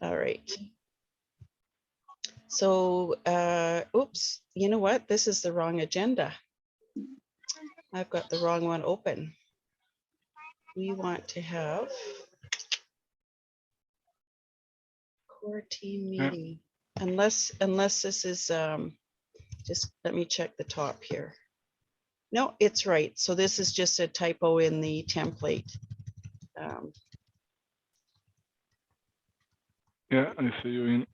All right. So, oops, you know what? This is the wrong agenda. I've got the wrong one open. We want to have core team meeting, unless this is, just let me check the top here. No, it's right. So this is just a typo in the template. Yeah, I see you in.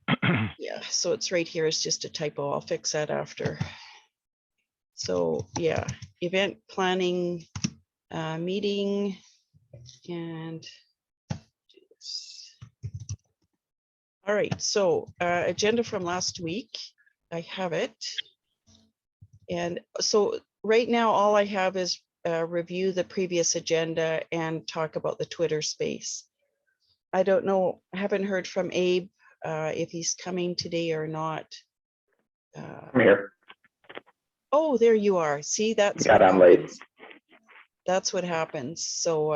Yeah, so it's right here. It's just a typo. I'll fix that after. So yeah, event planning meeting and do this. All right, so agenda from last week, I have it. And so right now, all I have is review the previous agenda and talk about the Twitter space. I don't know, I haven't heard from Abe if he's coming today or not. I'm here. Oh, there you are. See, that's God, what I'm late. happens. That's what happens. So,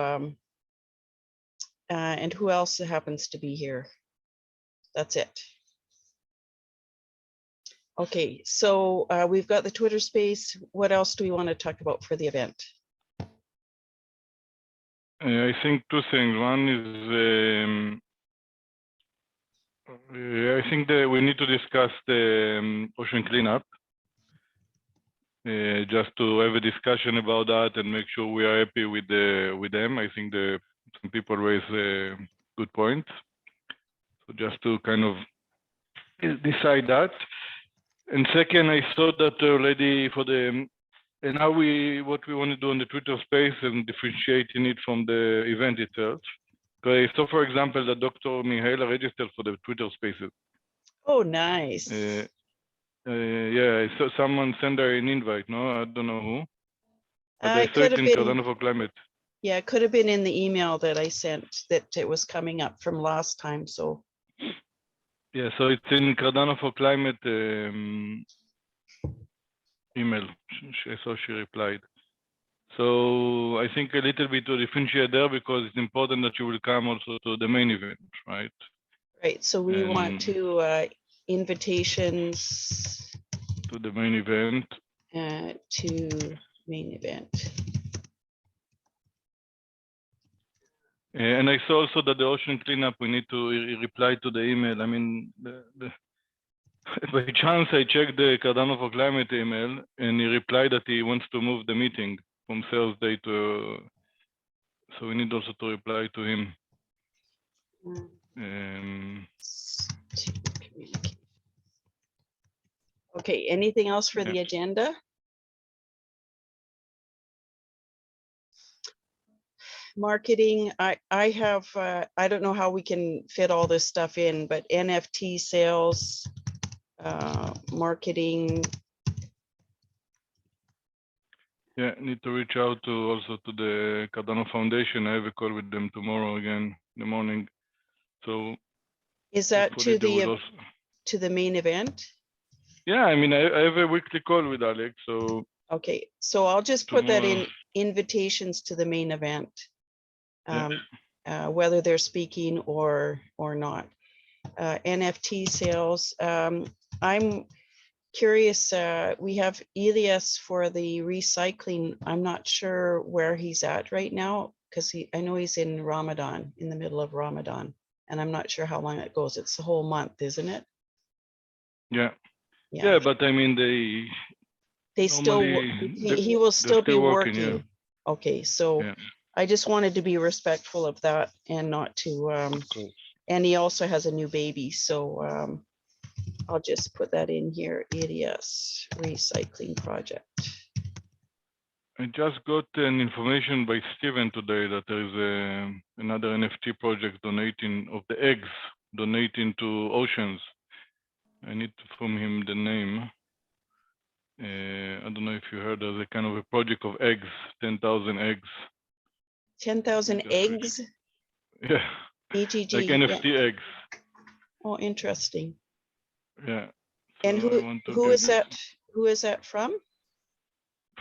and who else happens to be here? That's it. Okay, so we've got the Twitter space. What else do we want to talk about for the event? I think two things. One is I think that we need to discuss the ocean cleanup. Just to have a discussion about that and make sure we are happy with them. I think some people raise good points. So just to kind of decide that. And second, I saw that already for the and how what we want to do on the Twitter space and differentiating it from the event itself. Okay, so for example, that Dr. Mihaela registered for the Twitter spaces. Oh, nice. Yeah, I saw someone send her an invite. No, I don't know who. But I saw could it have in been, Cardano for Climate. yeah, it could have been in the email that I sent that it was coming up from last time. So Yeah, so it's in Cardano for Climate email. I saw she replied. So I think a little bit to differentiate there because it's important that you will come also to the main event, right? right. So we want to invitations to the main event. To main event. And I saw also that the ocean cleanup, we need to reply to the email. I mean, by chance, I checked the Cardano for Climate email, and he replied that he wants to move the meeting from Thursday to. So we need also to reply to him. Okay. Anything else for the agenda? Marketing, I have, I don't know how we can fit all this stuff in, but NFT sales, marketing. Yeah, need to reach out to also to the Cardano Foundation. I have a call with them tomorrow again in the morning. So is that to the main event? Yeah, I mean, I have a weekly call with Alex, so. Okay, so I'll just put that in invitations to the main event. Whether they're speaking or not. NFT sales. I'm curious. We have Elias for the recycling. I'm not sure where he's at right now because I know he's in Ramadan, in the middle of Ramadan, and I'm not sure how long it goes. It's the whole month, isn't it? Yeah, but I mean, they still he will still be working. Yeah. Okay, so I just wanted to be respectful of that and not to and he also has a new baby, so I'll just put that in here. EDS recycling project. I just got an information by Steven today that there is another NFT project donating to oceans. I need from him the name. I don't know if you heard, there's a kind of a project of eggs, 10,000 eggs. 10,000 eggs? Yeah. EGG. Like NFT eggs. Oh, interesting. Yeah. So and who is that? Who is that from?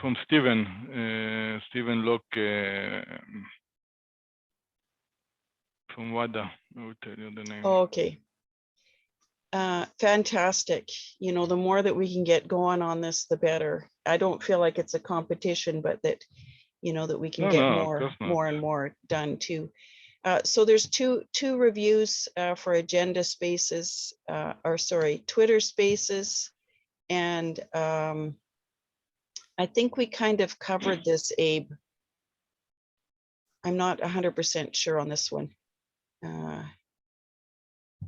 From Steven. Steven Locke from WADA. I will tell you the name. Oh, okay. Fantastic. You know, the more that we can get going on this, the better. I don't feel like it's a competition, but that, you know, that we can get No, of course not. more and more done too. So there's two reviews for agenda spaces, or sorry, Twitter spaces. And I think we kind of covered this, Abe. I'm not 100% sure on this one.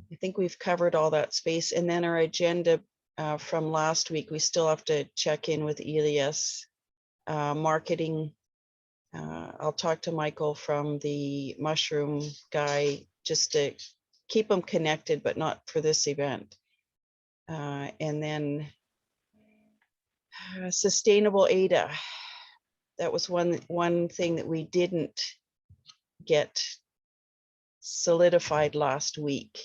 I think we've covered all that space. And then our agenda from last week, we still have to check in with Elias. Marketing, I'll talk to Michael from the mushroom guy just to keep them connected, but not for this event. And then sustainable ADA. That was one thing that we didn't get solidified last week,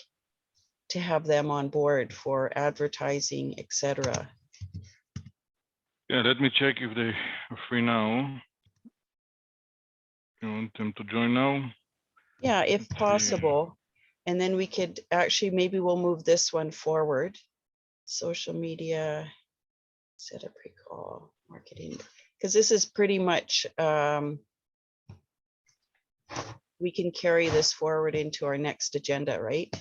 to have them on board for advertising, etc. Yeah, let me check if they are free now. You want them to join now? Yeah, if possible. And then we could actually, maybe we'll move this one forward. Social media, set up recall, marketing, because this is pretty much, we can carry this forward into our next agenda, right?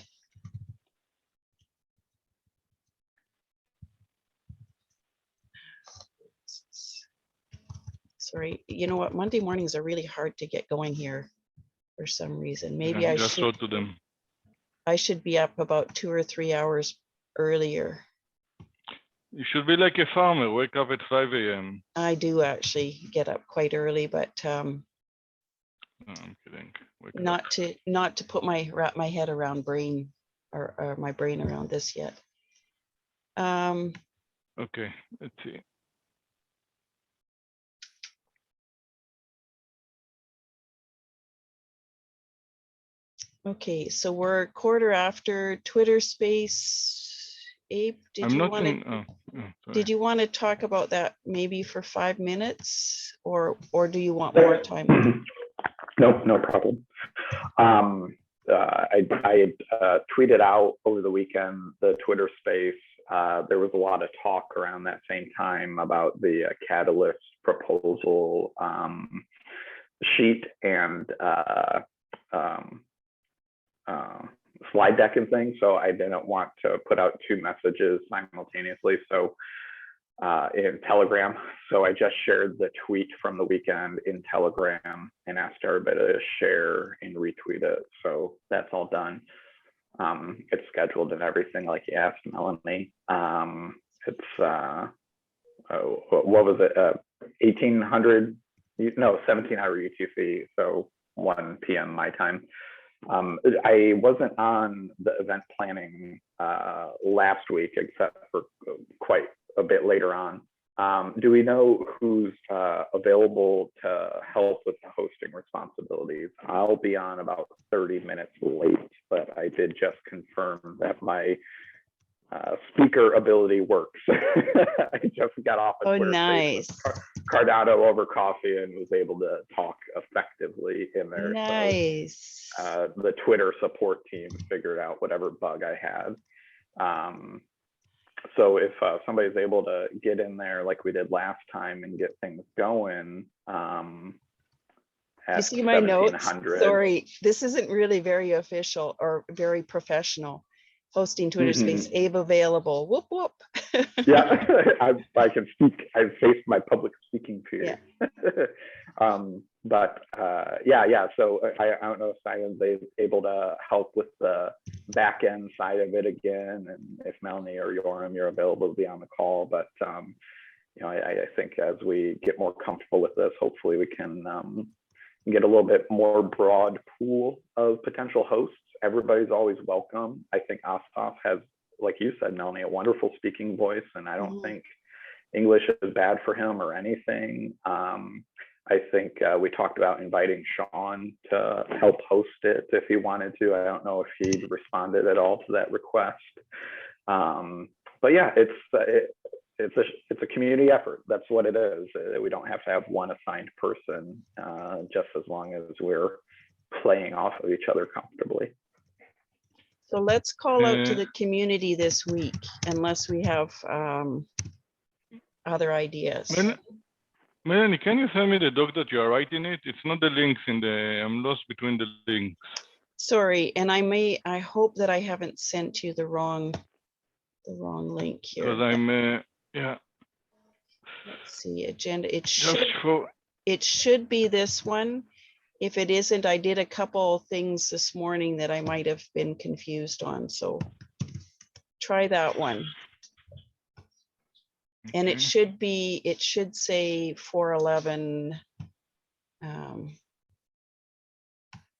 Sorry, you know what? Monday mornings are really hard to get going here for some reason. Maybe Yeah, I just should. wrote to them. I should be up about 2 or 3 hours earlier. You should be like a farmer, wake up at 5 a.m. I do actually get up quite early, but No, I'm kidding. Wake not up. to put wrap my head around brain or my brain around this yet. Okay, let's see. Okay, so we're a quarter after Twitter space. Abe, did I'm you not want to? in. Oh, sorry. Did you want to talk about that maybe for 5 minutes, or do you want more time? No problem. I tweeted out over the weekend the Twitter space. There was a lot of talk around that same time about the Catalyst proposal sheet and slide deck and things. So I didn't want to put out two messages simultaneously. So in Telegram. So I just shared the tweet from the weekend in Telegram and asked everybody to share and retweet it. So that's all done. It's scheduled and everything like you asked, Melanie. It's, what was it? 1800, no, 1700 UTC. So 1 p.m. my time. I wasn't on the event planning last week, except for quite a bit later on. Do we know who's available to help with the hosting responsibilities? I'll be on about 30 minutes late, but I did just confirm that my speaker ability works. I just got off a Twitter nice. space with Cardano over coffee and was able to talk effectively in there. Nice. So, the Twitter support team figured out whatever bug I had. So if somebody's able to get in there like we did last time and get things going, You see my notes? Sorry, this isn't really very official or very professional. Hosting Twitter space, Abe available. Whoop whoop. Yeah, I can speak. I've faced my public speaking fears. Yeah. Yeah. So I don't know if Simon's able to help with the back end side of it again, and if Melanie or Yoram, you're available to be on the call. But you know, I think as we get more comfortable with this, hopefully we can get a little bit more broad pool of potential hosts. Everybody's always welcome. I think Asaf has, like you said, Melanie, a wonderful speaking voice, and I don't think English is bad for him or anything. I think we talked about inviting Sean to help host it if he wanted to. I don't know if he responded at all to that request. But yeah, it's a community effort. That's what it is. We don't have to have one assigned person, just as long as we're playing off of each other comfortably. So let's call out to Uh, the community this week, unless we have other ideas. Melanie, can you send me the doc that you are writing it? It's not the links in the, I'm lost between the links. Sorry, and I hope that I haven't sent you the wrong link here. Because I'm, yeah, Let's see, agenda. just for, It should be this one. If it isn't, I did a couple things this morning that I might have been confused on, so try that one. And it okay. should say 411,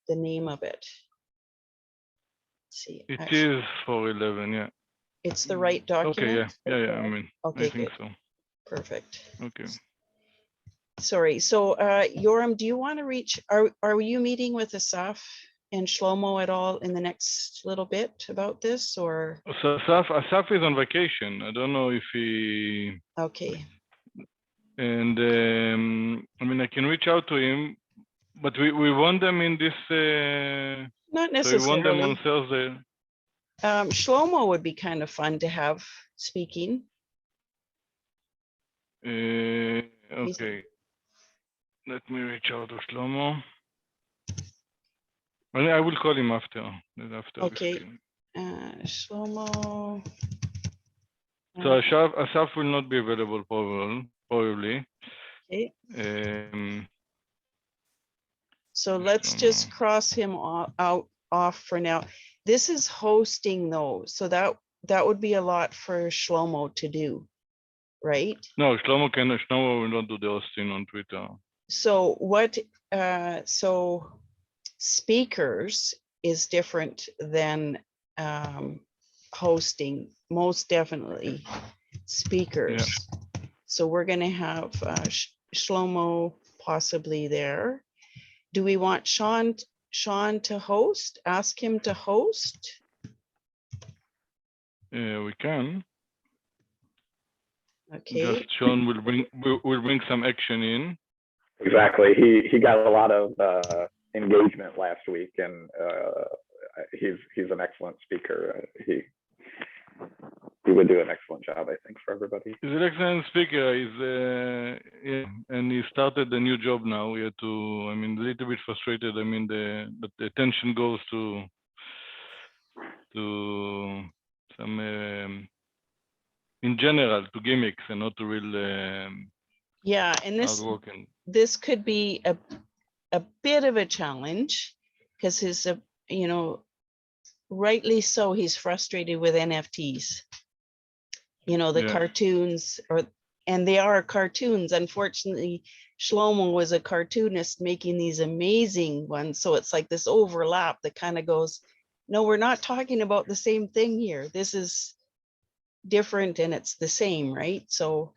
the name of it. Let's see, It actually, is 411, yeah. it's the right document? Okay, yeah, I mean, Okay, I think good. so. Perfect. Okay. Sorry, so Yoram, do you want to reach, are you meeting with Asaf and Shlomo at all in the next little bit about this, or? So Asaf is on vacation. I don't know if he, Okay, and I mean, I can reach out to him, but we want them in this, not so we want them on necessarily. Thursday. Shlomo would be kind of fun to have speaking. Okay, let me reach out to Shlomo. Well, I will call him after we Okay, speak. Shlomo. So Asaf will not be available probably. Okay, Um, so let's just cross him off for now. This is hosting though, so that would be a lot for Shlomo to do, right? No, Shlomo will not do the hosting on Twitter. So what, so speakers is different than hosting, most definitely speakers. Yeah. So we're going to have Shlomo possibly there. Do we want Sean to host? Ask him to host? We can. Okay. Just Sean will bring some action in. Exactly. He got a lot of engagement last week, and he's an excellent speaker. He would do an excellent job, I think, for everybody. He's an excellent speaker. Yeah, and he started a new job now. We had to, I mean, a little bit frustrated. I mean, but the attention goes to some, in general, to gimmicks and not to real. Yeah, and this could be a bit of a challenge because his, you know, rightly so, he's frustrated with NFTs. You know, the cartoons, and they are cartoons. Unfortunately, Shlomo was a cartoonist making these amazing ones. So it's like this overlap that kind of goes, no, we're not talking about the same thing here. This is different and it's the same, right? So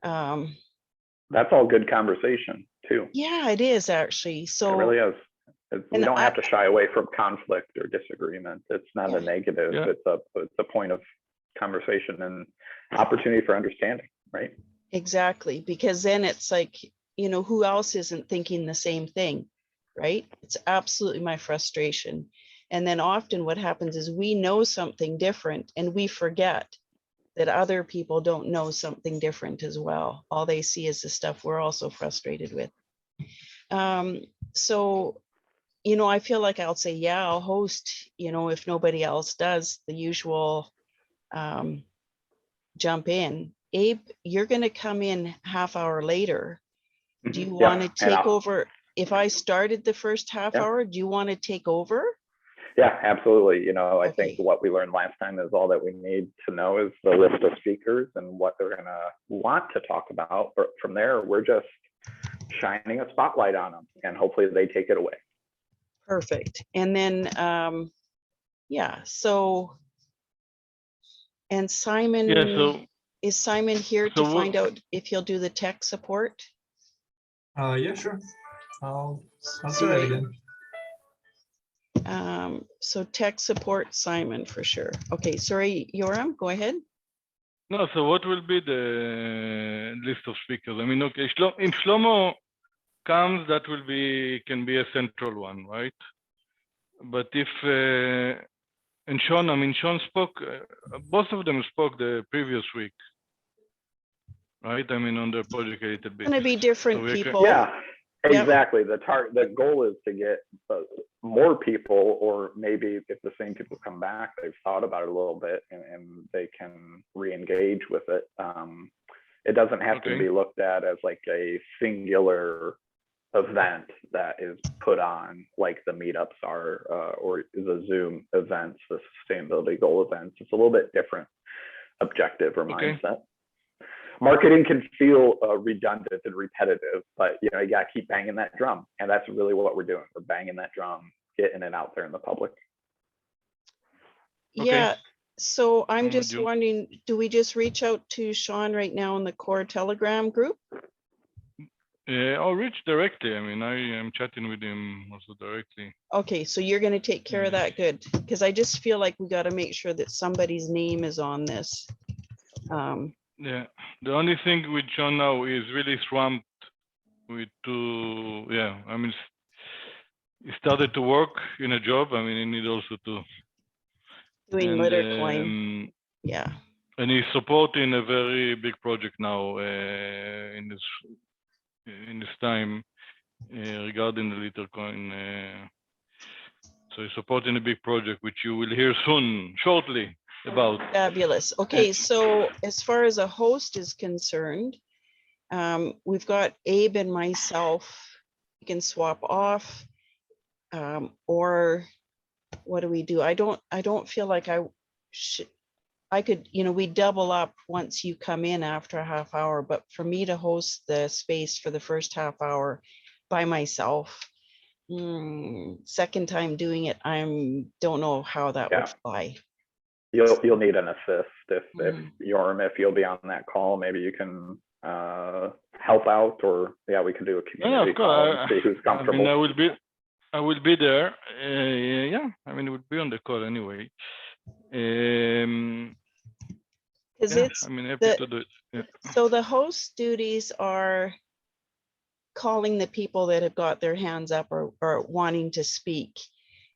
that's all good conversation too. Yeah, it is actually. So it really is. We don't have to shy away from conflict or disagreement. It's not a negative. Yeah. It's a point of conversation and opportunity for understanding, right? Exactly, because then it's like, you know, who else isn't thinking the same thing, right? It's absolutely my frustration. And then often what happens is we know something different and we forget that other people don't know something different as well. All they see is the stuff we're also frustrated with. So, you know, I feel like I'll say, yeah, I'll host, you know, if nobody else does, the usual jump in. Abe, you're going to come in half hour later. Do you want to take over? If I started the first half hour, do you want to take over? Yeah, absolutely. You know, I think what we learned last time is all that we need to know is the list of speakers and what they're going to want to talk about. But from there, we're just shining a spotlight on them and hopefully they take it away. Perfect. And then, yeah, so, and Simon, is Simon here to find out if he'll do the tech support? Yeah, sure. I'll do that again. So tech support, Simon, for sure. Okay, sorry, Yoram, go ahead. No, so what will be the list of speakers? I mean, okay, if Shlomo comes, that can be a central one, right? But if And Sean, I mean, Sean spoke, both of them spoke the previous week, right? I mean, on their project a little bit. Going to be different So we can- people. Yeah, Yeah. exactly. The goal is to get more people, or maybe if the same people come back, they've thought about it a little bit and they can re-engage with it. It doesn't have to Okay. be looked at as like a singular event that is put on like the meetups are, or the Zoom events, the sustainability goal events. It's a little bit different objective or Okay. mindset. Marketing can feel redundant and repetitive, but you know, you gotta keep banging that drum, and that's really what we're doing. We're banging that drum, getting it out there in the public. Okay. Yeah. So I'm just you- wondering, do we just reach out to Sean right now in the core Telegram group? I'll reach directly. I mean, I am chatting with him also directly. Okay, so you're going to take care of Yeah. that. Good. Because I just feel like we got to make sure that somebody's name is on this. Yeah. The only thing with Sean now is really swamped with yeah. I mean, he started to work in a job. I mean, he need also to. Doing litter coin. Yeah. And he's supporting a very big project now in this time regarding the litter coin. So he's supporting a big project, which you will hear soon, shortly, about. Fabulous. Okay, so as far as a host is concerned, we've got Abe and myself. We can swap off, or what do we do? I don't feel like I could, you know, we double up once you come in after a half hour, but for me to host the space for the first half hour by myself, second time doing it, don't know how that would fly. You'll need an assist if Mm. if you'll be on that call, maybe you can help out, or yeah, we can do a community of call course. and see who's I comfortable. mean, I will be there. Yeah, I mean, it would be on the call anyway. Because Yeah, it's I mean, happy to do it. Yeah. so the host duties are calling the people that have got their hands up or wanting to speak.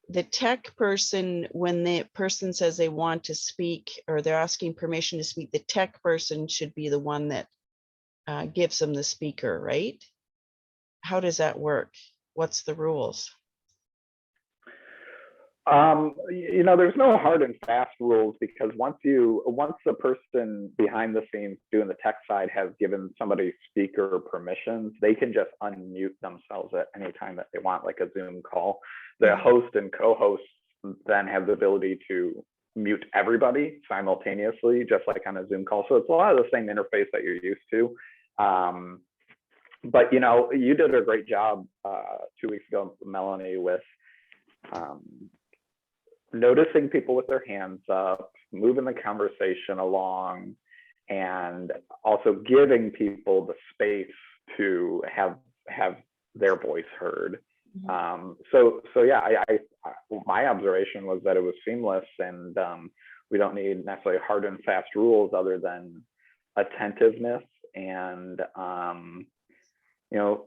The tech person, when the person says they want to speak or they're asking permission to speak, the tech person should be the one that gives them the speaker, right? How does that work? What's the rules? You know, there's no hard and fast rules, because once the person behind the scenes doing the tech side has given somebody speaker permissions, they can just unmute themselves at any time that they want, like a Zoom call. The host and co-host then have the ability to mute everybody simultaneously, just like on a Zoom call. So it's a lot of the same interface that you're used to. But you know, you did a great job 2 weeks ago, Melanie, with noticing people with their hands up, moving the conversation along, and also giving people the space to have their voice heard. So yeah, I my observation was that it was seamless, and we don't need necessarily hard and fast rules other than attentiveness and you know,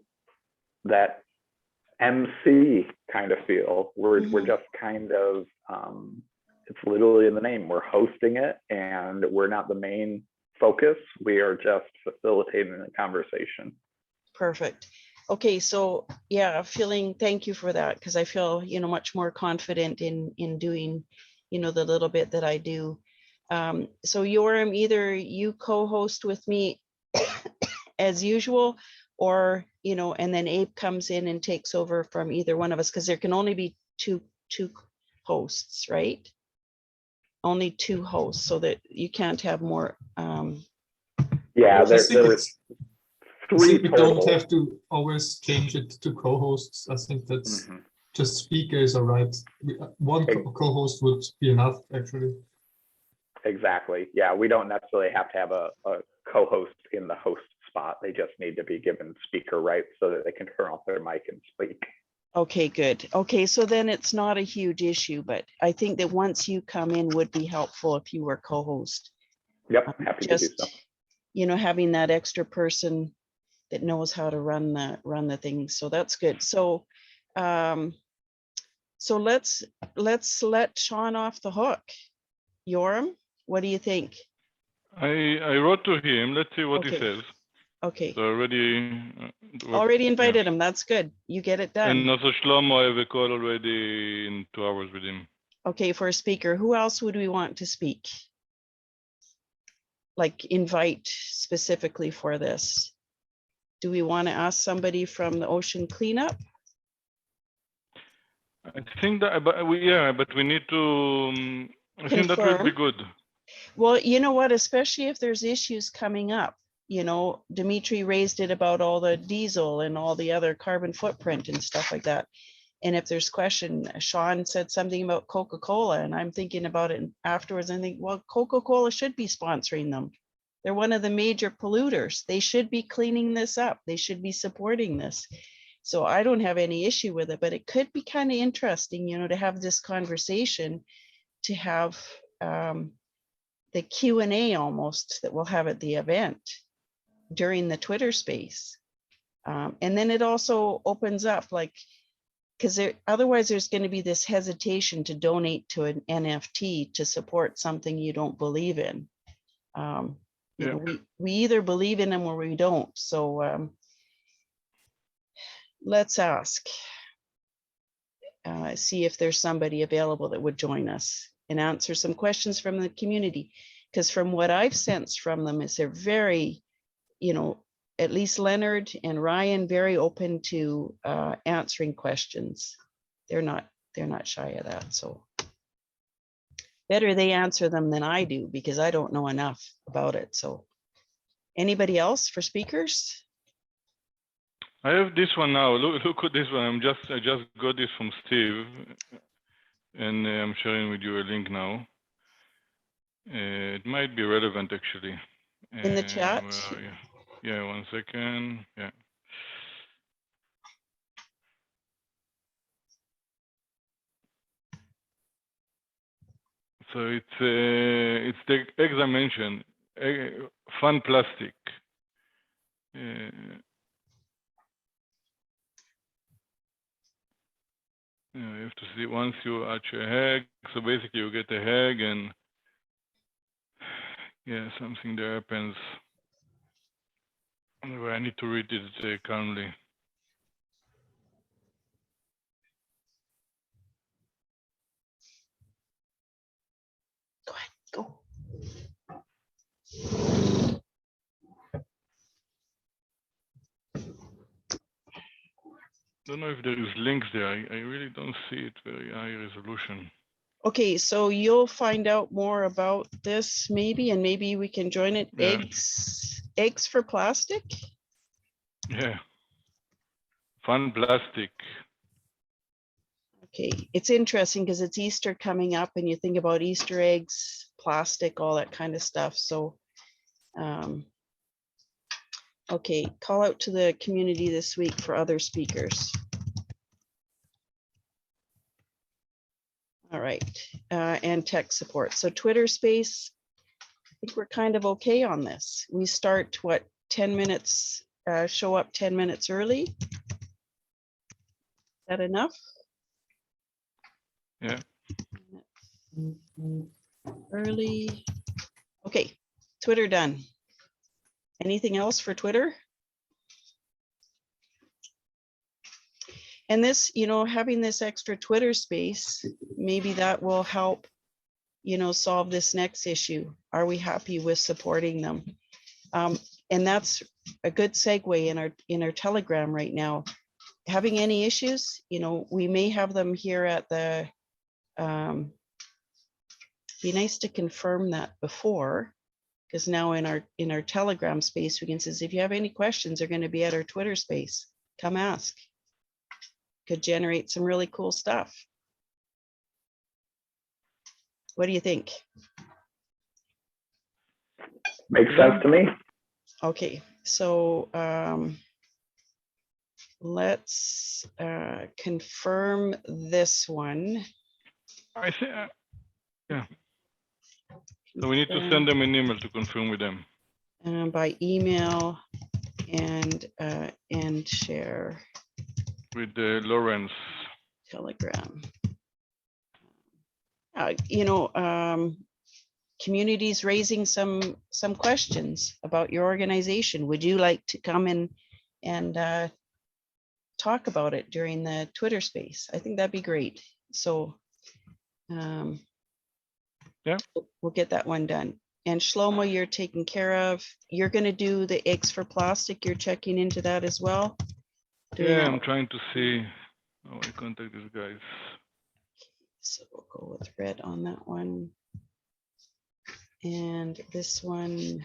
that MC kind of feel. We're just kind of it's literally in the name. We're hosting it, and we're not the main focus. We are just facilitating the conversation. Perfect. Okay, so yeah, thank you for that, because I feel, you know, much more confident in doing, you know, the little bit that I do. So Yoram, either you co-host with me as usual, or, you know, and then Abe comes in and takes over from either one of us, because there can only be two hosts, right? Only two hosts, so that you can't have more. Yeah, I there think is three we total. don't have to always change it to co-hosts. I think that's just speakers are right. One co-host would be enough, actually. Exactly. Yeah, we don't necessarily have to have a co-host in the host spot. They just need to be given speaker rights so that they can turn off their mic and speak. Okay, good. Okay, so then it's not a huge issue, but I think that once you come in would be helpful if you were co-host. Yep, happy to do so. You know, having that extra person that knows how to run the thing. So that's good. So So let's let Sean off the hook. Yoram, what do you think? I wrote to him. Let's see what he Okay. says. Okay, So already invited him. That's good. You get it done. And also Shlomo, I have a call already in 2 hours with him. Okay, for a speaker, who else would we want to speak? Like invite specifically for this? Do we want to ask somebody from the ocean cleanup? I think that, but we need to. I think that will be Confirm. good. Well, you know what, especially if there's issues coming up, you know, Dimitri raised it about all the diesel and all the other carbon footprint and stuff like that. And if there's question, Sean said something about Coca-Cola, and I'm thinking about it afterwards. I think, well, Coca-Cola should be sponsoring them. They're one of the major polluters. They should be cleaning this up. They should be supporting this. So I don't have any issue with it, but it could be kind of interesting, you know, to have this conversation, to have the Q&A almost that we'll have at the event during the Twitter space. And then it also opens up, like, because otherwise there's going to be this hesitation to donate to an NFT to support something you don't believe in. You know, we either believe in them or we don't. So let's ask, see if there's somebody available that would join us and answer some questions from the community. Because from what I've sensed from them is they're very, you know, at least Leonard and Ryan, very open to answering questions. They're not shy of that. So better they answer them than I do, because I don't know enough about it. So anybody else for speakers? I have this one now. Look at this one. I just got this from Steve, and I'm sharing with you a link now. It might be relevant actually. In the chat? Yeah, 1 second. Yeah. So it's the eggs I mentioned, fun plastic. You have to see once you hatch a egg. So basically, you get a egg, and yeah, something there happens. Anyway, I need to read it calmly. Go ahead, go. Don't know if there is links there. I really don't see it very high resolution. Okay, so you'll find out more about this maybe, and maybe we can join it. Yeah. Eggs for plastic? Yeah. Fun plastic. Okay, it's interesting because it's Easter coming up and you think about Easter eggs, plastic, all that kind of stuff. So, okay, call out to the community this week for other speakers. All right, and tech support. So Twitter space, I think we're kind of okay on this. We start, what, 10 minutes, show up 10 minutes early? Is that enough? Yeah. Early. Okay, Twitter done. Anything else for Twitter? And this, you know, having this extra Twitter space, maybe that will help, you know, solve this next issue. Are we happy with supporting them? And that's a good segue in our Telegram right now. Having any issues, you know, we may have them here at the, be nice to confirm that before, because now in our Telegram space, we can say, if you have any questions, they're going to be at our Twitter space. Come ask. Could generate some really cool stuff. What do you think? Makes sense to me. Okay, so let's confirm this one. I see. Yeah. So we need to send them an email to confirm with them. By email and share With Lawrence. Telegram. you know, communities raising some questions about your organization. Would you like to come in and talk about it during the Twitter space? I think that'd be great. So Yeah, we'll get that one done. And Shlomo, you're taken care of. You're going to do the X for plastic. You're checking into that as well. Yeah, I'm trying to see how I contact these guys. So we'll go with red on that one. And this one,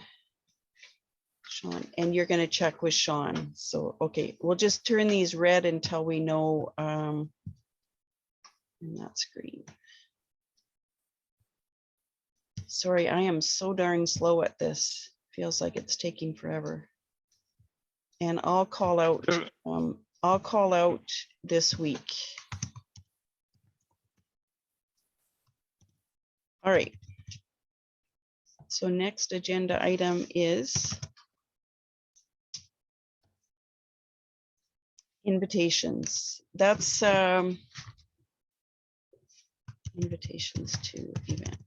Sean, and you're going to check with Sean. So, okay, we'll just turn these red until we know, and that's green. Sorry, I am so darn slow at this. Feels like it's taking forever. And I'll call out, this week. All right. So next agenda item is invitations. That's invitations to event.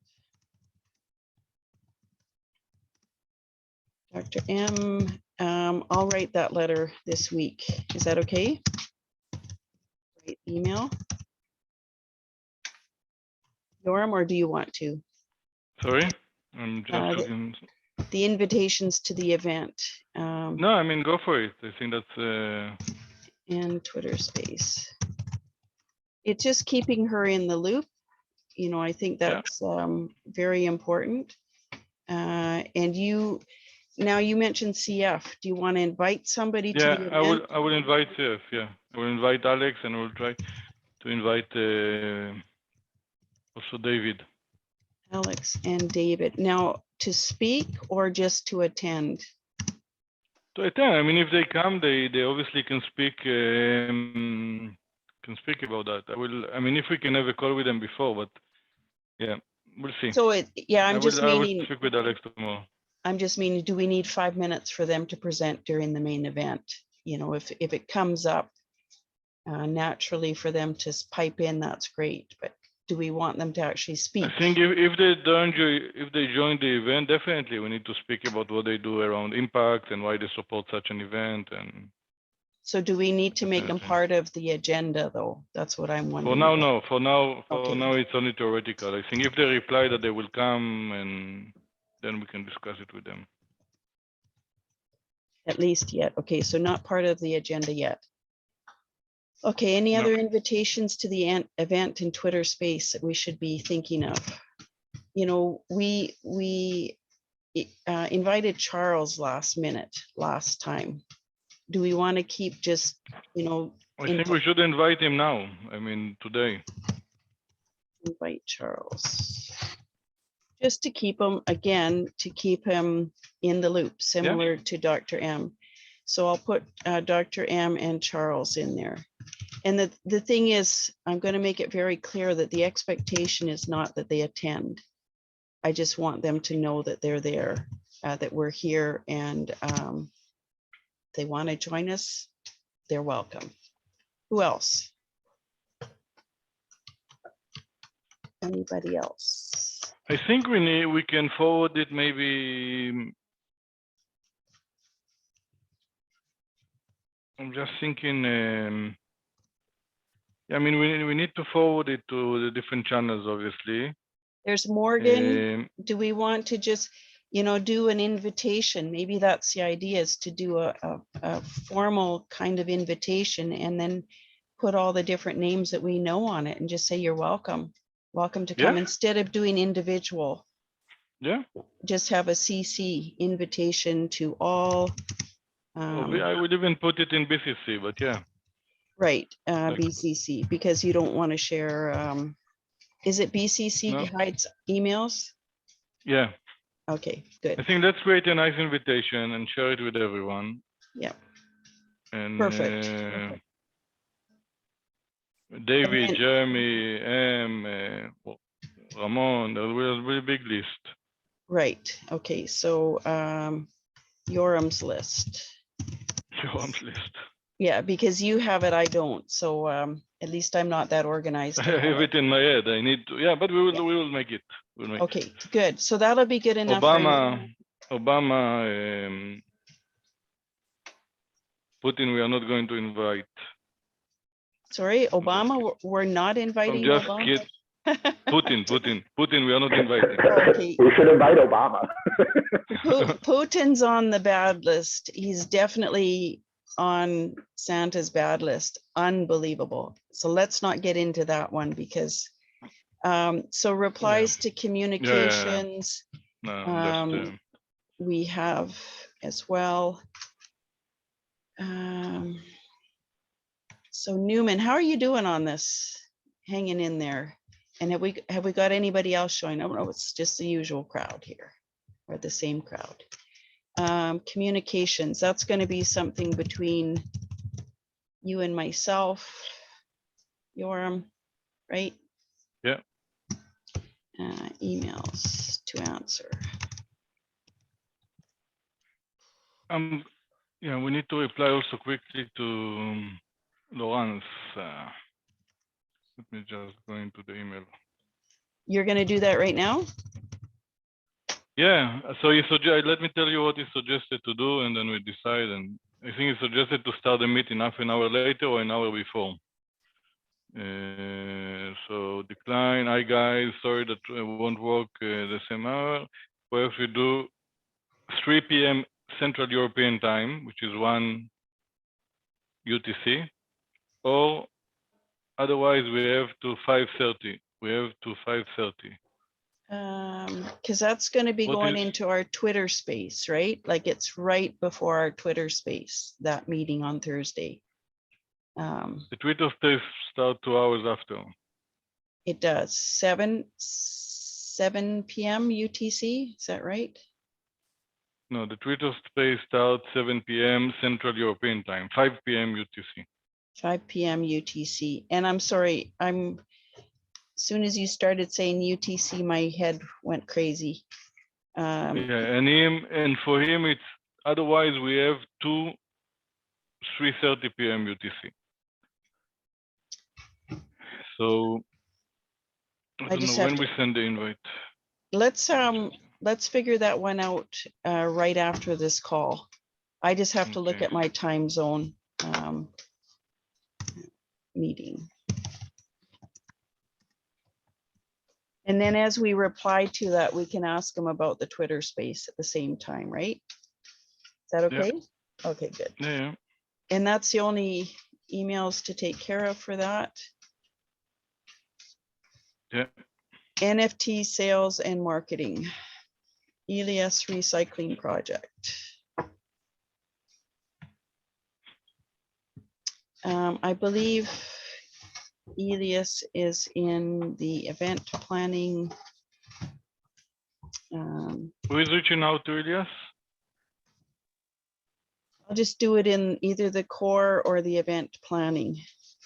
Dr. M, I'll write that letter this week. Is that okay? Write email. Norm, or do you want to? Sorry, I'm just looking. The invitations to the event. No, I mean, go for it. I think that's in Twitter space. It's just keeping her in the loop. You know, I think that's very important. And you, now you mentioned CF. Do you want to invite somebody to the event? I will invite CF. Yeah, I will invite Alex, and I will try to invite also David. Alex and David. Now, to speak or just to attend? To attend. I mean, if they come, they obviously can speak about that. I mean, if we can have a call with them before, but yeah, we'll see. So I will speak with Alex tomorrow. I'm just meaning, do we need 5 minutes for them to present during the main event? You know, if it comes up naturally for them to pipe in, that's great. But do we want them to actually speak? I think if they join the event, definitely we need to speak about what they do around impact and why they support such an event. And so do we need to make them part of the agenda, though? That's what I'm wondering. For now, no. For now, it's only theoretical. I think if they reply that they will come, and then we can discuss it with them. At least yet. Okay, so not part of the agenda yet. Okay, any other invitations to the event in Twitter space that we should be thinking of? You know, we invited Charles last time. Do we want to keep just, you know? I think we should invite him now. I mean, today. Invite Charles. Just to keep him, again, to keep him in the loop, similar to Dr. M. So I'll put Dr. M and Charles in there. And the thing is, I'm going to make it very clear that the expectation is not that they attend. I just want them to know that they're there, that we're here, and they want to join us, they're welcome. Who else? Anybody else? I think we can forward it maybe. I'm just thinking. I mean, we need to forward it to the different channels, obviously. There's Morgan. Do we want to just, you know, do an invitation? Maybe that's the idea, is to do a formal kind of invitation and then put all the different names that we know on it and just say, you're welcome. Welcome to come, instead of doing individual. Yeah. Just have a CC invitation to all. I would even put it in BCC, but yeah. Right, BCC, because you don't want to share. Is it BCC hides emails? Yeah. Okay, good. I think let's create a nice invitation and share it with everyone. Yeah. And perfect. David, Jeremy, Ramon, there was a really big list. Right. Okay. So Yoram's list. Yoram's list. Yeah, because you have it, I don't. So At least I'm not that organized. I have it in my head. I need to, yeah, but we will make it. We'll make Okay, good. So that'll be good enough. Obama, Putin, we are not going to invite. Sorry, Obama, we're not inviting I'm just Obama. kidding. Putin, we are not inviting. Okay. We should invite Obama. Putin's on the bad list. He's definitely on Santa's bad list. Unbelievable. So let's not get into that one because so replies to communications. No, We have as well. So Newman, how are you doing on this? Hanging in there. And have we got anybody else showing? Oh no, it's just the usual crowd here, or the same crowd. Communications, that's going to be something between you and myself, Yoram, right? Yeah. Emails to answer. Yeah, we need to reply also quickly to Laurence. Let me just go into the email. You're going to do that right now? Yeah, so let me tell you what is suggested to do, and then we decide. And I think it's suggested to start the meeting half an hour later or an hour before. So decline. Hi guys, sorry that it won't work the same hour. What if we do 3 p.m. Central European Time, which is 1 UTC, or otherwise we have to 5:30. We have to 5:30. Because that's going to be What going is- into our Twitter space, right? Like it's right before our Twitter space, that meeting on Thursday. The Twitter space start 2 hours after. It does 7 p.m. UTC. Is that right? No, the Twitter space starts 7 p.m. Central European Time, 5 p.m. UTC. 5 p.m. UTC. And I'm sorry, as soon as you started saying UTC, my head went crazy. Yeah, and for him it's otherwise we have 3:30 p.m. UTC. So I don't know when we send the invite. Let's figure that one out right after this call. I just have to look at my time zone meeting. And then as we reply to that, we can ask them about the Twitter space at the same time, right? Is that okay? Yep. Okay, good. Yeah. And that's the only emails to take care of for that. Yeah. NFT sales and marketing. Elias recycling project. I believe Elias is in the event planning. Who is reaching out to Elias? I'll just do it in either the core or the event planning.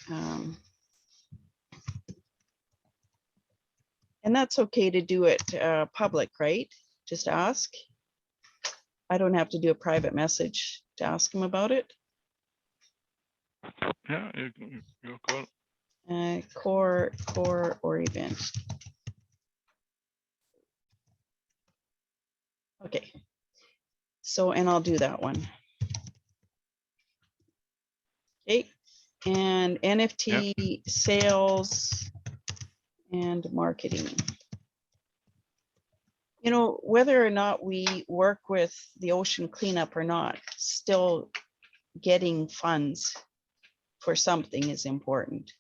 And that's okay to do it public, right? Just ask. I don't have to do a private message to ask him about it. Yeah, your call. Core or event. Okay. So, and I'll do that one. Okay. And NFT sales and marketing. You know, whether or not we work with the ocean cleanup or not, still getting funds for something is important.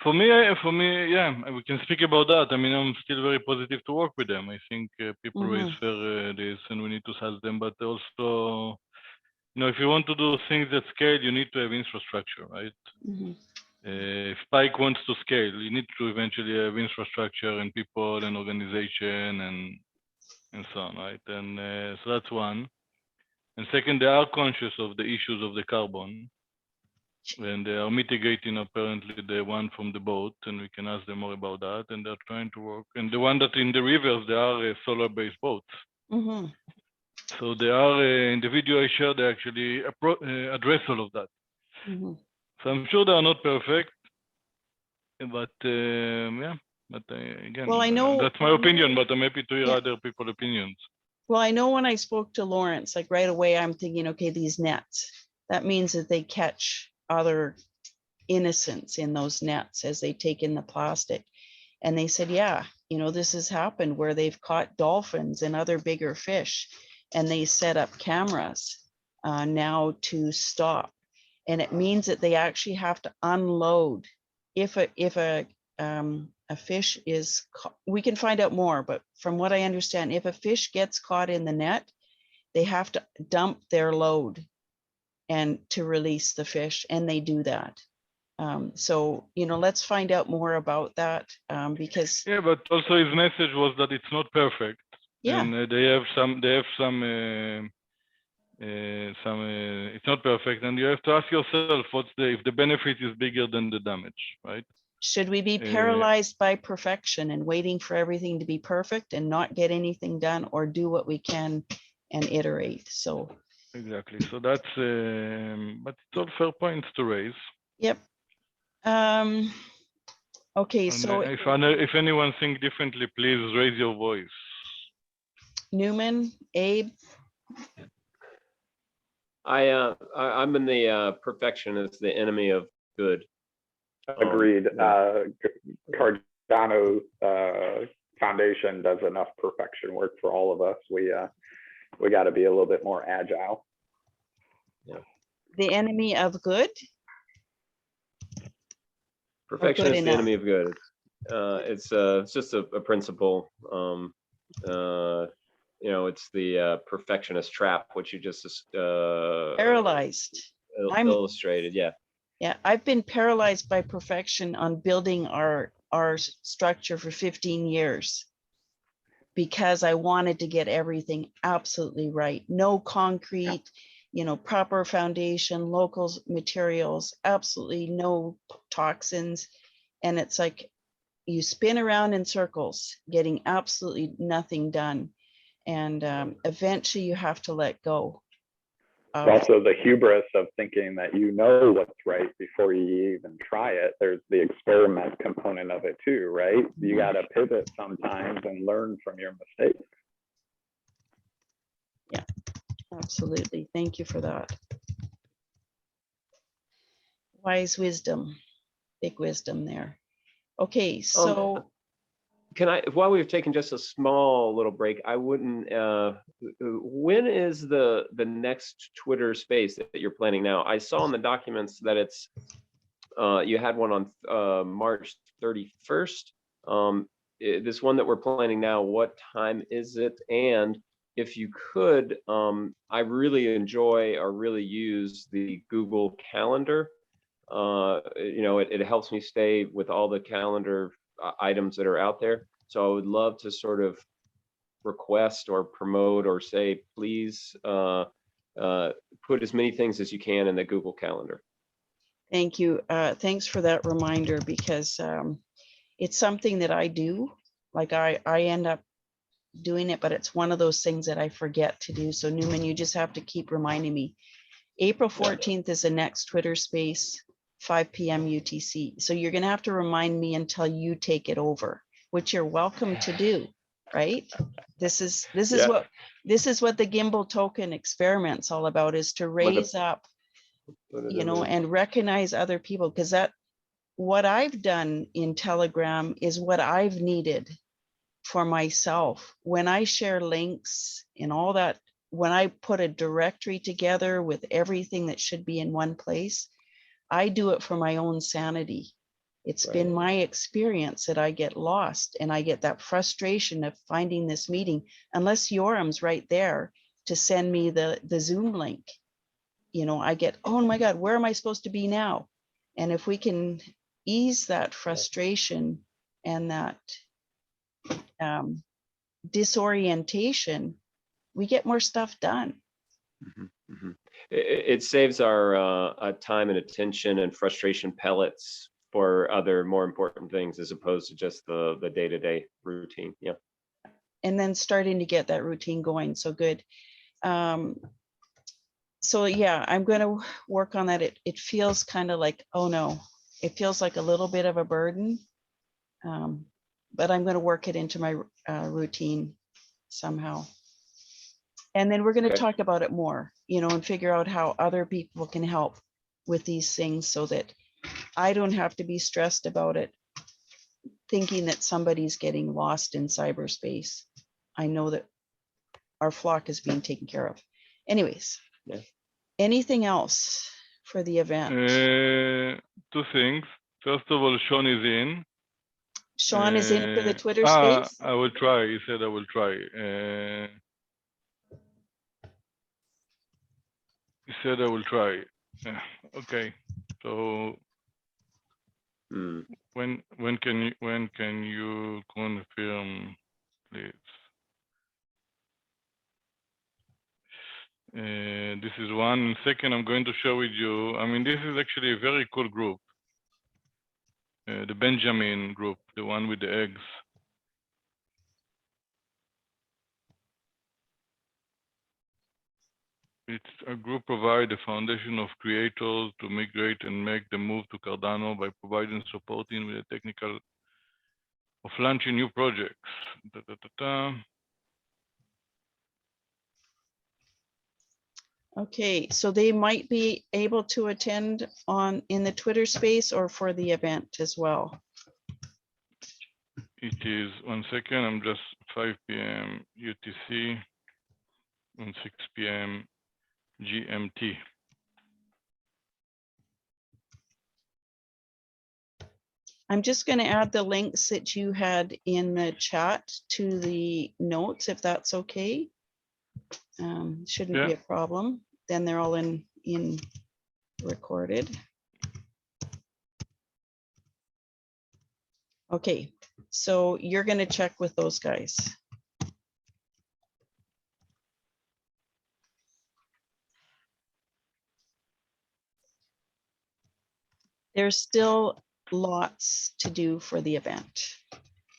For me, yeah, we can speak about that. I mean, I'm still very positive to work with them. I think people raise fair this, and we need to help them. But also, you know, if you want to do things at scale, you need to have infrastructure, right? If Spike wants to scale, you need to eventually have infrastructure and people and organization and so on, right? And so that's one. And second, they are conscious of the issues of the carbon. And they are mitigating apparently the one from the boat, and we can ask them more about that. And they're trying to work. And the one that in the rivers, they are solar-based boats. So they are in the video I shared. They actually address all of that. So I'm sure they are not perfect, but yeah. But again, Well, I know that's my opinion. But I'm happy to hear Yeah. other people's opinions. Well, I know when I spoke to Lawrence, like right away, I'm thinking, okay, these nets, that means that they catch other innocents in those nets as they take in the plastic. And they said, yeah, you know, this has happened where they've caught dolphins and other bigger fish, and they set up cameras now to stop. And it means that they actually have to unload if a fish is, we can find out more, but from what I understand, if a fish gets caught in the net, they have to dump their load and to release the fish, and they do that. So, you know, let's find out more about that because Yeah, but also his message was that it's not perfect. yeah, And they have some it's not perfect, and you have to ask yourself if the benefit is bigger than the damage, right? should we be paralyzed by perfection and waiting for everything to be perfect and not get anything done, or do what we can and iterate? So Exactly. So that's but it's all fair points to raise. yep. Okay, And so if anyone thinks differently, please raise your voice. Newman, Abe, I'm in the perfection is the enemy of good. Agreed. Yeah. Cardano's foundation does enough perfection work for all of us. We got to be a little bit more agile. the enemy of good. Perfection is the enough. enemy of good. It's just a principle. You know, it's the perfectionist trap, which you just Paralyzed. illustrated. Yeah. Yeah, I've been paralyzed by perfection on building our structure for 15 years because I wanted to get everything absolutely right. No concrete, you know, proper foundation, local materials, absolutely no toxins. And it's like you spin around in circles, getting absolutely nothing done. And eventually you have to let go. Also the hubris of thinking that you know what's right before you even try it. There's the experiment component of it too, right? You got to pivot sometimes and learn from your mistakes. Yeah, absolutely. Thank you for that. Wise wisdom, big wisdom there. Okay, so Can I, while we've taken just a small little break, I wouldn't, when is the next Twitter space that you're planning now? I saw in the documents that it's, you had one on March 31st. This one that we're planning now, what time is it? And if you could, I really enjoy or really use the Google Calendar. You know, it helps me stay with all the calendar items that are out there. So I would love to sort of request or promote or say, please put as many things as you can in the Google Calendar. thank you. Thanks for that reminder, because it's something that I do. Like I end up doing it, but it's one of those things that I forget to do. So Newman, you just have to keep reminding me. April 14th is the next Twitter space, 5 p.m. UTC. So you're going to have to remind me until you take it over, which you're welcome to do, right? This is what the gimbal token experiment's all about, is to raise up, you know, and recognize other people, because that what I've done in Telegram is what I've needed for myself. When I share links and all that, when I put a directory together with everything that should be in one place, I do it for my own sanity. It's been my experience that I get lost, and I get that frustration of finding this meeting, unless Yoram's right there to send me the Zoom link. You know, I get, oh my God, where am I supposed to be now? And if we can ease that frustration and that disorientation, we get more stuff done. It saves our time and attention and frustration pellets for other more important things, as opposed to just the day-to-day routine. Yeah. And then starting to get that routine going. So good. So yeah, I'm going to work on that. It feels kind of like, oh no, it feels like a little bit of a burden. But I'm going to work it into my routine somehow. And then we're going to Okay. talk about it more, you know, and figure out how other people can help with these things so that I don't have to be stressed about it, thinking that somebody's getting lost in cyberspace. I know that our flock is being taken care of. Anyways, Yeah. Anything else for the event? Two things. First of all, Sean is in. Sean is in for the Twitter space. I will try. He said I will try. He said I will try. Okay. So when can you confirm, please? This is one. Second, I'm going to share with you. I mean, this is actually a very cool group. The Benjamin group, the one with the eggs. It's a group provide a foundation of creators to migrate and make the move to Cardano by providing supporting with the technical of launching new projects. Okay, so they might be able to attend in the Twitter space or for the event as well. It is 1 second. I'm just 5 p.m. UTC and 6 p.m. GMT. I'm just going to add the links that you had in the chat to the notes, if that's okay. Shouldn't be a problem. Then they're all in recorded. Okay, so you're going to check with those guys. There's still lots to do for the event.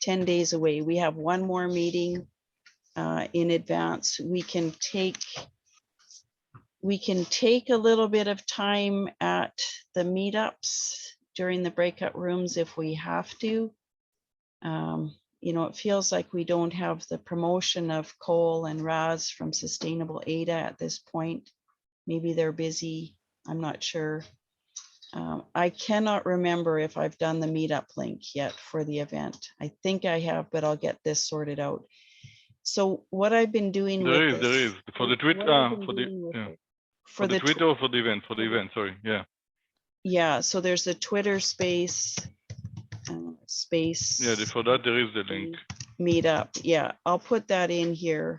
10 days away. We have one more meeting in advance. We can take a little bit of time at the meetups during the breakout rooms if we have to. You know, it feels like we don't have the promotion of Cole and Raz from Sustainable ADA at this point. Maybe they're busy. I'm not sure. I cannot remember if I've done the meetup link yet for the event. I think I have, but I'll get this sorted out. So what I've been doing there is for the Twitter, for the Twitter or for the event, sorry, yeah. Yeah, so there's a Twitter space. Yeah, for that there is the link. Meetup, yeah, I'll put that in here.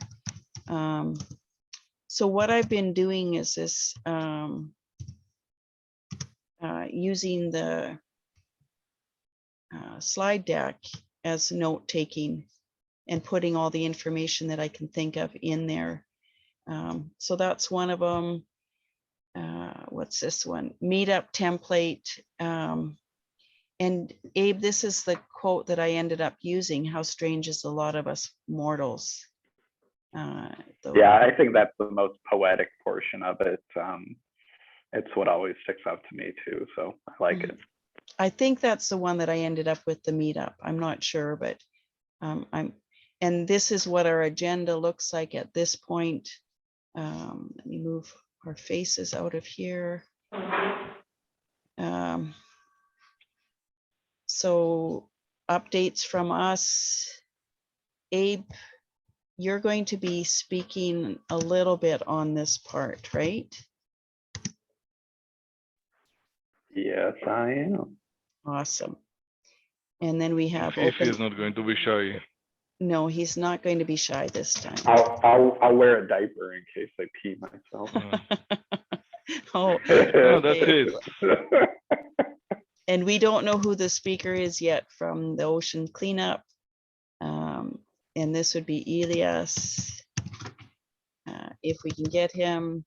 So what I've been doing is this, using the slide deck as note taking and putting all the information that I can think of in there. So that's one of them. What's this one? Meetup template. And Abe, this is the quote that I ended up using. How strange is a lot of us mortals. Yeah, I think that's the most poetic portion of it. It's what always sticks out to me too. So I like it. I think that's the one that I ended up with the meetup. I'm not sure, but and this is what our agenda looks like at this point. Let me move our faces out of here. So updates from us. Abe, you're going to be speaking a little bit on this part, right? Yes, I am. Awesome. And then we have Fifi is not going to be shy. No, he's not going to be shy this time. I'll wear a diaper in case I pee myself. Oh, no, that's it. And we don't know who the speaker is yet from the ocean cleanup. And this would be Elias, if we can get him.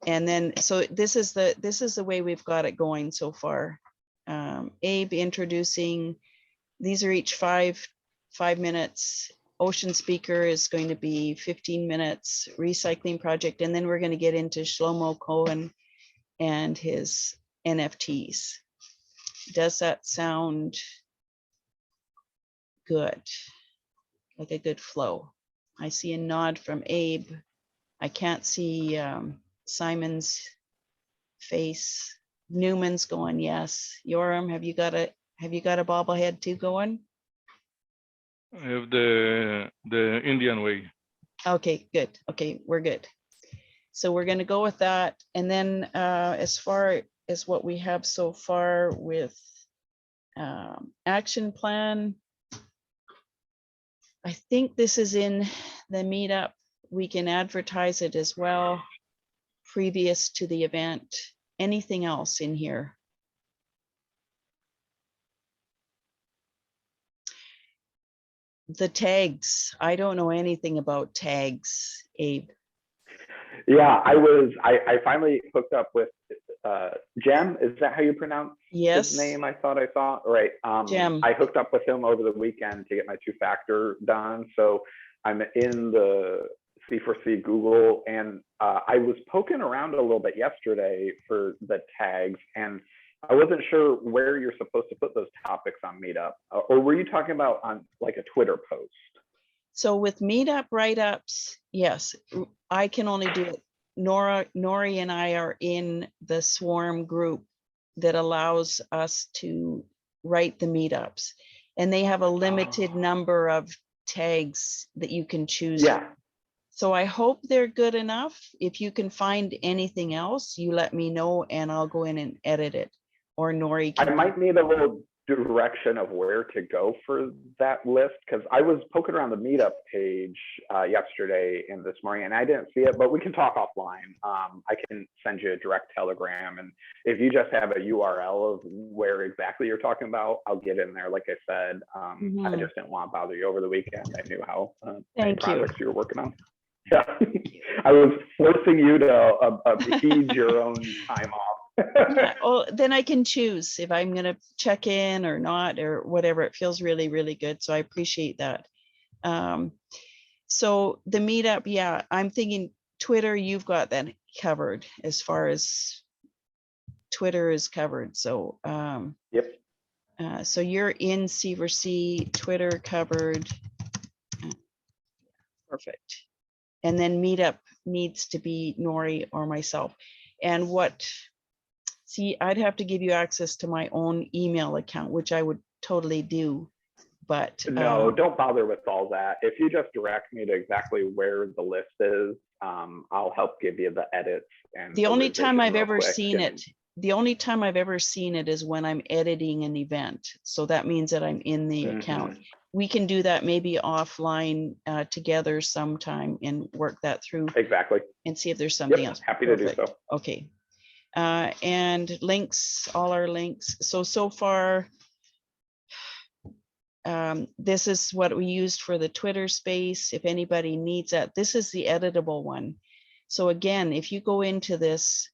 And then, so this is the way we've got it going so far. Abe introducing, these are each five minutes. ocean speaker is going to be 15 minutes, recycling project, and then we're going to get into Shlomo Cohen and his NFTs. Does that sound good? Like a good flow? I see a nod from Abe. I can't see Simon's face. Newman's going yes. Yoram, have you got a bobblehead too going? I have the Indian way. Okay, good. Okay, we're good. So we're going to go with that. And then as far as what we have so far with action plan, I think this is in the meetup. We can advertise it as well previous to the event. Anything else in here? The tags. I don't know anything about tags, Abe. Yeah, I finally hooked up with Jem. Is that how you pronounce Yes. his name? I thought I saw. Right. Jem. I hooked up with him over the weekend to get my 2-factor done. So I'm in the C4C Google, and I was poking around a little bit yesterday for the tags, and I wasn't sure where you're supposed to put those topics on Meetup, or were you talking about on like a Twitter post? So with Meetup write-ups, yes, I can only do it. Nori and I are in the Swarm group that allows us to write the meetups, and they have a limited number of tags that you can choose. Yeah. So I hope they're good enough. If you can find anything else, you let me know and I'll go in and edit it. Or Nori can. I might need a little direction of where to go for that list, because I was poking around the Meetup page yesterday and this morning, and I didn't see it, but we can talk offline. I can send you a direct telegram, and if you just have a URL of where exactly you're talking about, I'll get in there. Like I said, I just didn't want to bother you over the weekend. I knew how many projects you were working on. Yeah, I was forcing you to heed your own time off. Yeah, well, then I can choose if I'm going to check in or not or whatever. It feels really, really good. So I appreciate that. So the meetup, yeah, I'm thinking Twitter, you've got that covered as far as Twitter is covered. So Yep. So you're in C4C, Twitter covered. Perfect. And then Meetup needs to be Nori or myself. And see, I'd have to give you access to my own email account, which I would totally do. But no, don't bother with all that. If you just direct me to exactly where the list is, I'll help give you the edits. And the only time I've ever seen it, the only time I've ever seen it is when I'm editing an event. So that means that I'm in the account. We can do that maybe offline together sometime and work that through. Exactly. And see if there's something else. Happy to do so. Okay. And links, all our links. So far, this is what we used for the Twitter space. If anybody needs that, this is the editable one. So again, if you go into this,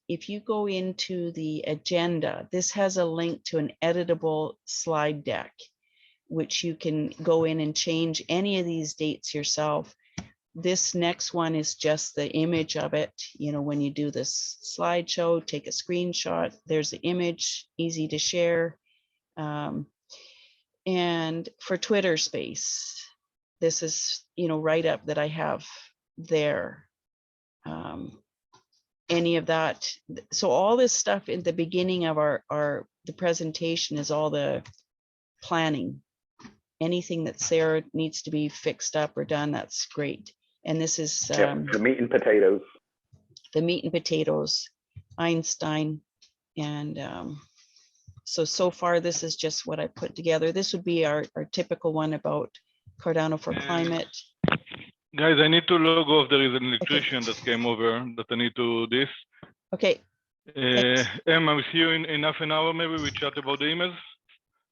if you go into the agenda, this has a link to an editable slide deck, which you can go in and change any of these dates yourself. This next one is just the image of it. You know, when you do this slideshow, take a screenshot, there's the image, easy to share. And for Twitter space, this is, you know, write up that I have there. Any of that. So all this stuff in the beginning of the presentation is all the planning. Anything that's there needs to be fixed up or done, that's great. And this is the meat and potatoes. The meat and potatoes, Einstein. And so far, this is just what I put together. This would be our typical one about Cardano for climate. Guys, I need to log off. There is an electrician that came over that I need to do this. Okay. I'll see you in half an hour. Maybe we chat about the emails.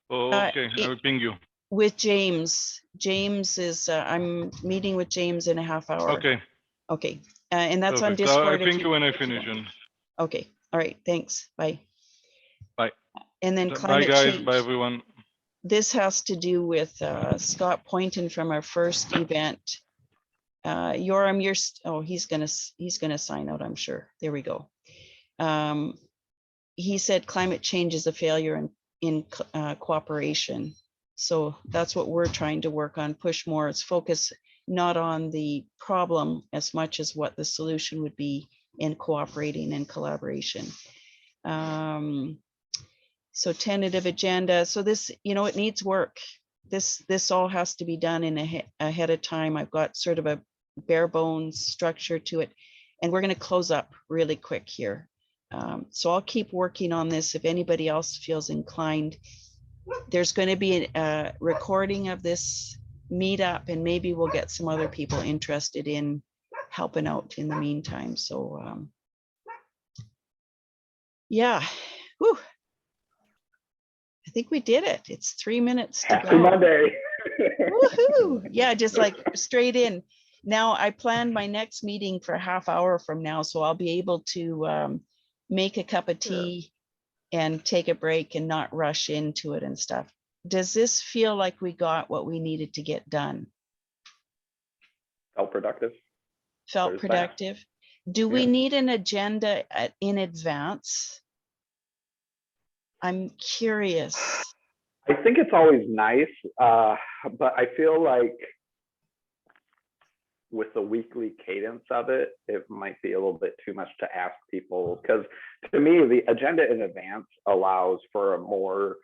Oh, okay, I will ping you. With James. James is, I'm meeting with James in a half hour. Okay. Okay. And that's Perfect. on Discord. I'll ping you when I finish. Okay. All right. Thanks. Bye. Bye. And then Bye, climate guys. change. Bye, everyone. this has to do with Scott Poynton from our first event. Yoram, he's gonna sign out, I'm sure. There we go. He said climate change is a failure in cooperation. So that's what we're trying to work on, push more. It's focus not on the problem as much as what the solution would be in cooperating and collaboration. So tentative agenda. So this, it needs work. This all has to be done ahead of time. I've got sort of a bare bones structure to it, and we're going to close up really quick here. So I'll keep working on this. If anybody else feels inclined, there's going to be a recording of this meetup, and maybe we'll get some other people interested in helping out in the meantime. So yeah, whew. I think we did it. It's 3 minutes to Happy go. Monday. Woohoo! Yeah, just like straight in. Now I planned my next meeting for a half hour from now, so I'll be able to make a cup of tea and take a break and not rush into it and stuff. Does this feel like we got what we needed to get done? Felt productive. Felt There's productive? Do we need an agenda in advance? I'm curious. I think it's always nice, but I feel like with the weekly cadence of it, it might be a little bit too much to ask people, because to me, the agenda in advance allows for a more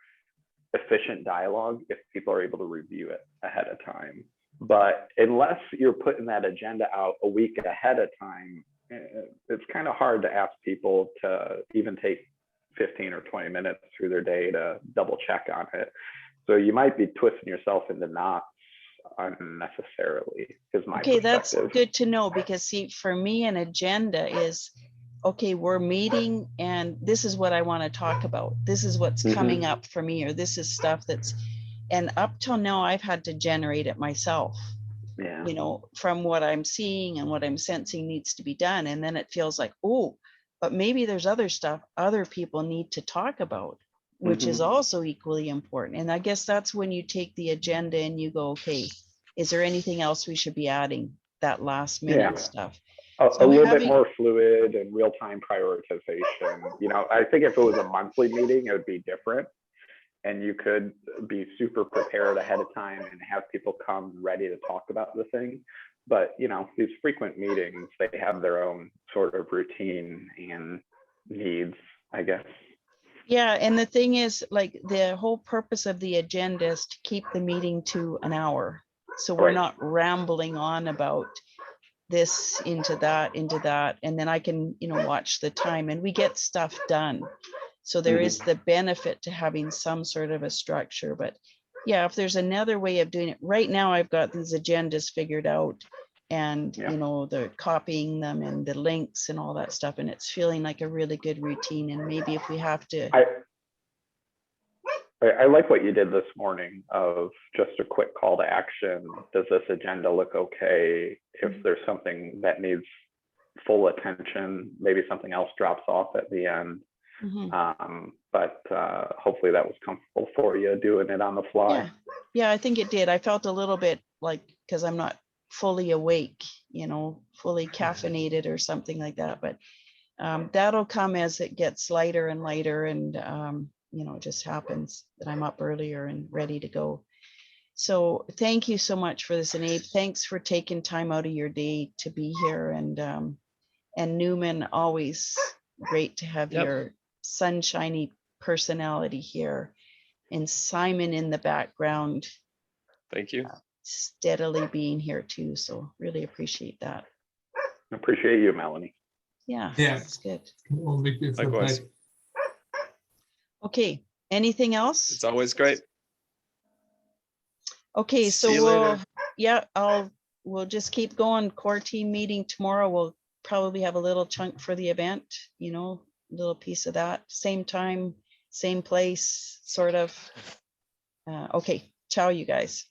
efficient dialogue if people are able to review it ahead of time. But unless you're putting that agenda out a week ahead of time, it's kind of hard to ask people to even take 15 or 20 minutes through their day to double check on it. So you might be twisting yourself into knots unnecessarily, is my Okay, that's perspective. good to know, because see, for me, an agenda is, okay, we're meeting and this is what I want to talk about. This is what's coming up for me, or this is stuff that's, and up till now, I've had to generate it myself. Yeah. From what I'm seeing and what I'm sensing needs to be done. And then it feels like, oh, but maybe there's other stuff other people need to talk about, which is also equally important. And I guess that's when you take the agenda and you go, okay, is there anything else we should be adding? That last minute stuff. A little bit more fluid and real-time prioritization. I think if it was a monthly meeting, it would be different. And you could be super prepared ahead of time and have people come ready to talk about the thing. But, these frequent meetings, they have their own sort of routine and needs, I guess. Yeah, and the thing is, like, the whole purpose of the agenda is to keep the meeting to an hour. So we're not rambling on about this into that, and then I can, watch the time and we get stuff done. So there is the benefit to having some sort of a structure. But yeah, if there's another way of doing it, right now I've got these agendas figured out, and the copying them and the links and all that stuff, and it's feeling like a really good routine. And maybe if we have to, I like what you did this morning of just a quick call to action. Does this agenda look okay? If there's something that needs full attention, maybe something else drops off at the end. But hopefully that was comfortable for you doing it on the fly. Yeah, I think it did. I felt a little bit like, because I'm not fully awake, fully caffeinated or something like that. But that'll come as it gets lighter and lighter, and it just happens that I'm up earlier and ready to go. So thank you so much for this. And Abe, thanks for taking time out of your day to be here. And Newman, always great to have your sunshiny personality here. And Simon in the background. Thank you. Steadily being here too. So really appreciate that. Appreciate you, Melanie. Yeah, Yeah. that's good. Likewise. Okay, anything else? It's always great. Okay, so See you later. we'll just keep going. Core team meeting tomorrow. We'll probably have a little chunk for the event, little piece of that. Same time, same place, sort of. Okay, ciao, you guys.